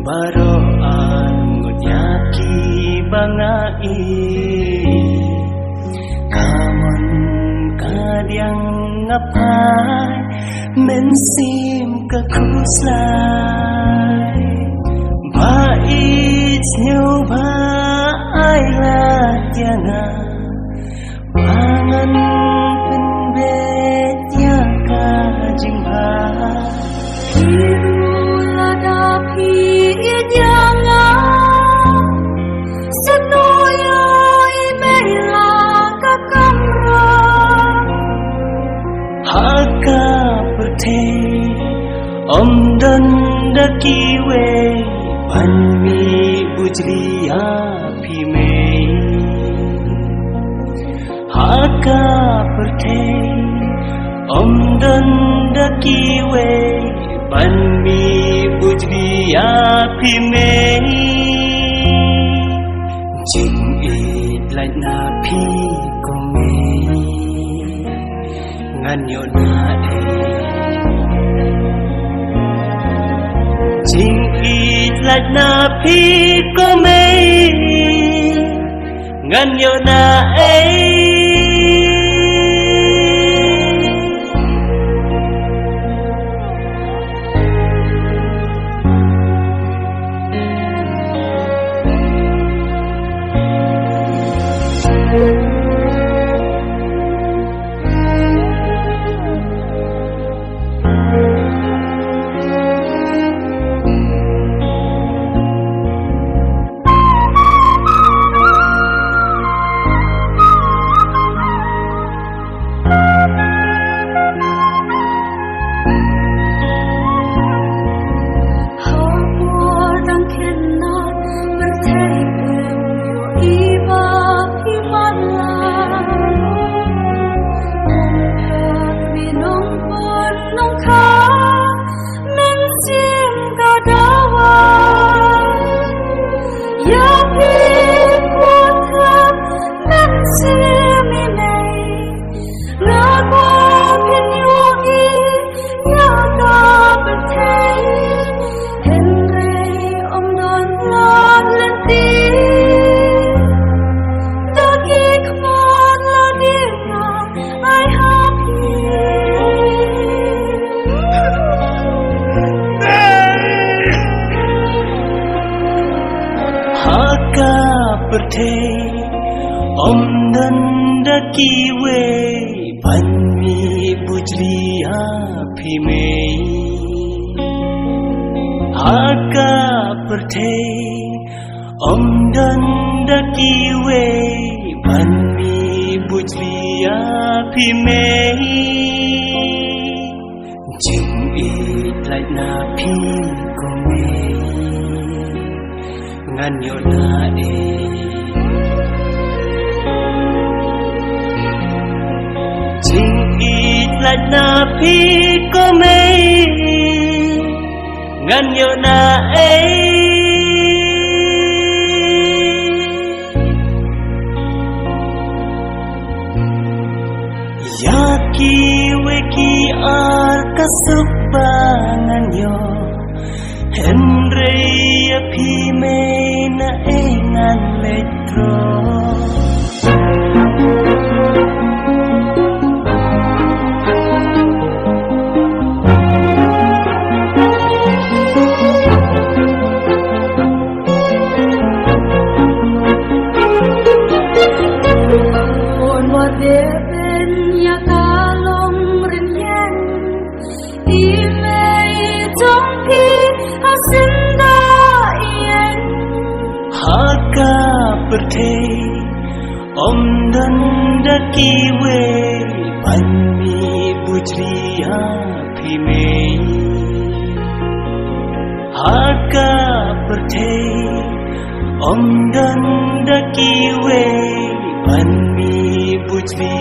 Baroan ngunyaki bangai Kamon kadyang ngapai Mensim kakuslay Bait nyo ba ay latyana Pangan penbet ya kajingha Om dan daki we panmi bujriya phime haka perthe Om dan daki we panmi bujriya phime jing it lại na phi ko me ngan yo na Jing it like na phi ko mei ngan yo na Om dan daki we panmi bujriya phime haka perthe Om dan daki we panmi bujriya phime jing it lại na phi ko me ngan yo na Jing it like na phi ko mei ngan yo na Yaki weki ar kasukba ngan yo Henry phi mei na ngan letro Om dan daki we panmi bujriya phime haka perthe Om dan daki we pan mi bujwi